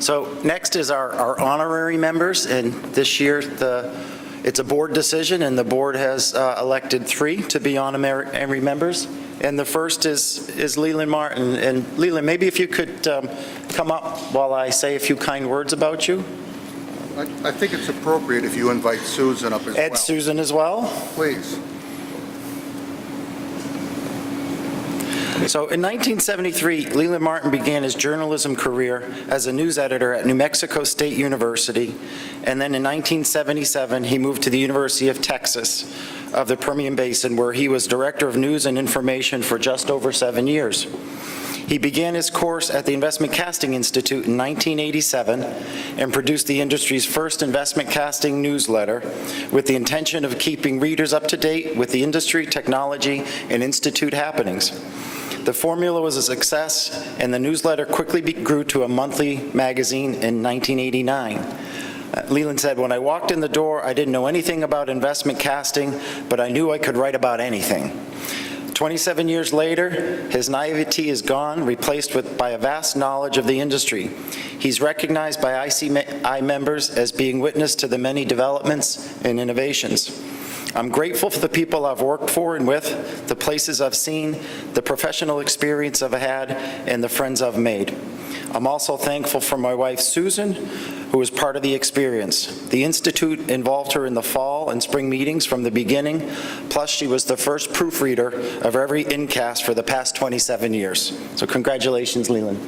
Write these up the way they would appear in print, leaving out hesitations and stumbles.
So next is our honorary members, and this year it's a board decision, and the board has elected 3 to be honorary members. And the first is Leland Martin. And Leland, maybe if you could come up while I say a few kind words about you. I think it's appropriate if you invite Susan up as well. Susan as well. Please. So in 1973, Leland Martin began his journalism career as a news editor at New Mexico State University, and then in 1977, he moved to the University of Texas of the Permian Basin, where he was Director of News and Information for just over 7 years. He began his course at the Investment Casting Institute in 1987 and produced the industry's first investment casting newsletter with the intention of keeping readers up to date with the industry, technology, and institute happenings. The formula was a success, and the newsletter quickly grew to a monthly magazine in 1989. Leland said, "When I walked in the door, I didn't know anything about investment casting, but I knew I could write about anything." 27 years later, his naivety is gone, replaced by a vast knowledge of the industry. He's recognized by ICI members as being witness to the many developments and innovations. I'm grateful for the people I've worked for and with, the places I've seen, the professional experience I've had, and the friends I've made. I'm also thankful for my wife, Susan, who was part of the experience. The Institute involved her in the fall and spring meetings from the beginning, plus she was the first proofreader of every incast for the past 27 years. So congratulations, Leland.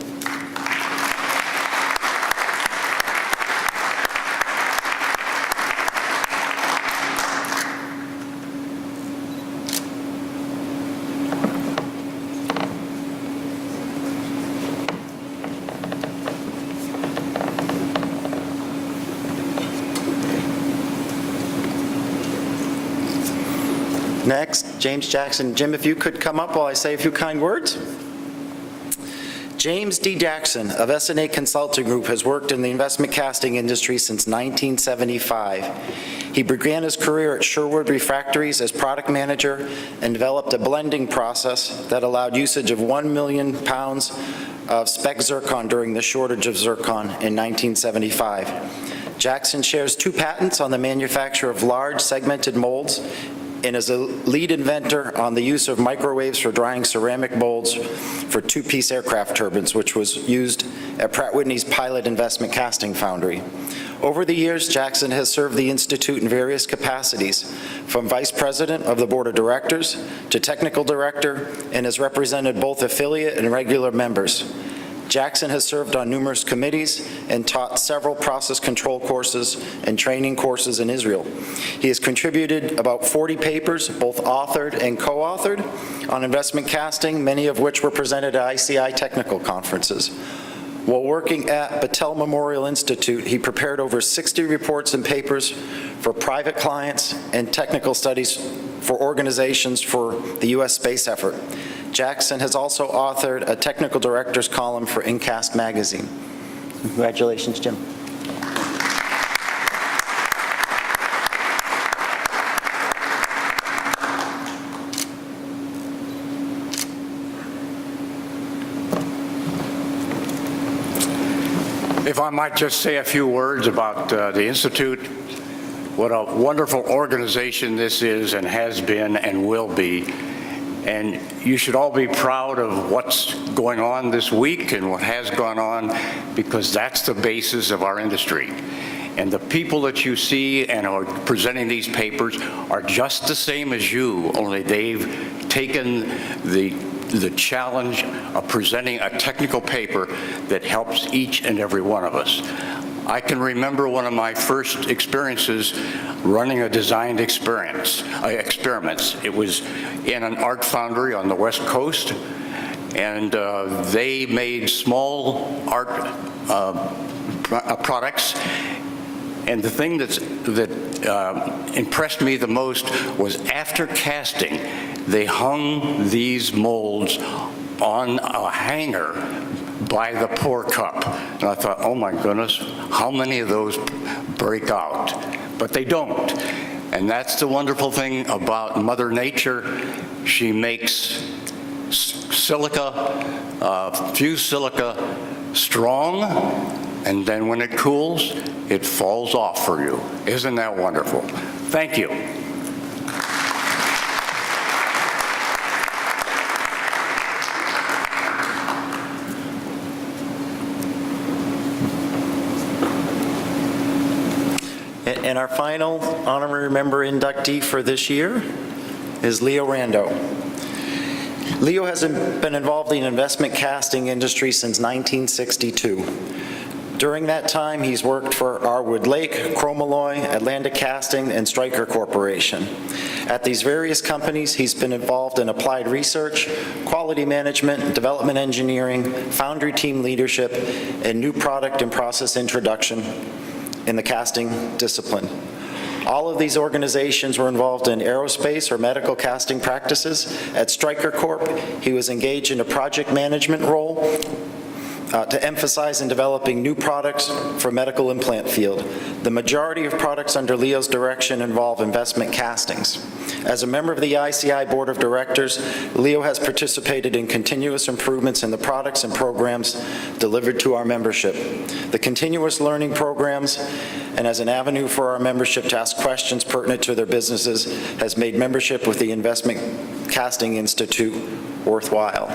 Next, James Jackson. Jim, if you could come up while I say a few kind words. James D. Jackson of S&A Consulting Group has worked in the investment casting industry since 1975. He began his career at Sherwood Refractories as product manager and developed a blending process that allowed usage of 1 million pounds of spec zircon during the shortage of zircon in 1975. Jackson shares 2 patents on the manufacture of large segmented molds and is a lead inventor on the use of microwaves for drying ceramic molds for 2-piece aircraft turbines, which was used at Pratt & Whitney's pilot investment casting foundry. Over the years, Jackson has served the Institute in various capacities, from Vice President of the Board of Directors to Technical Director, and has represented both affiliate and regular members. Jackson has served on numerous committees and taught several process control courses and training courses in Israel. He has contributed about 40 papers, both authored and co-authored, on investment casting, many of which were presented at ICI technical conferences. While working at Battelle Memorial Institute, he prepared over 60 reports and papers for private clients and technical studies for organizations for the U.S. space effort. Jackson has also authored a technical director's column for Incast magazine. Congratulations, Jim. If I might just say a few words about the Institute, what a wonderful organization this is and has been and will be. And you should all be proud of what's going on this week and what has gone on, because that's the basis of our industry. And the people that you see and are presenting these papers are just the same as you, only they've taken the challenge of presenting a technical paper that helps each and every one of us. I can remember one of my first experiences running a designed experiments. It was in an art foundry on the West Coast, and they made small art products. And the thing that impressed me the most was, after casting, they hung these molds on a hanger by the pour cup. And I thought, oh my goodness, how many of those break out? But they don't. And that's the wonderful thing about Mother Nature. She makes silica, fused silica, strong and then when it cools, it falls off for you. Isn't that wonderful? Thank you. And our final honorary member inductee for this year is Leo Rando. Leo has been involved in the investment casting industry since 1962. During that time, he's worked for Arwood Lake, Chromalloy, Atlantic Casting, and Stryker Corporation. At these various companies, he's been involved in applied research, quality management, development engineering, foundry team leadership, and new product and process introduction in the casting discipline. All of these organizations were involved in aerospace or medical casting practices. At Stryker Corp., he was engaged in a project management role to emphasize in developing new products for medical implant field. The majority of products under Leo's direction involve investment castings. As a member of the ICI Board of Directors, Leo has participated in continuous improvements in the products and programs delivered to our membership. The continuous learning programs, and as an avenue for our membership to ask questions pertinent to their businesses, has made membership with the Investment Casting Institute worthwhile.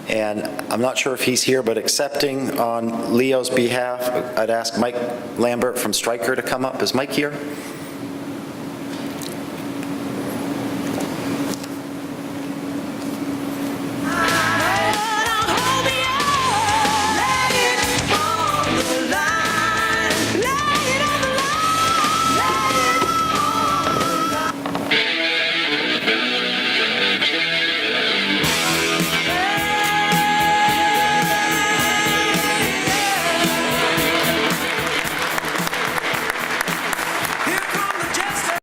And I'm not sure if he's here, but accepting on Leo's behalf, I'd ask Mike Lambert from Stryker to come up. Is Mike here?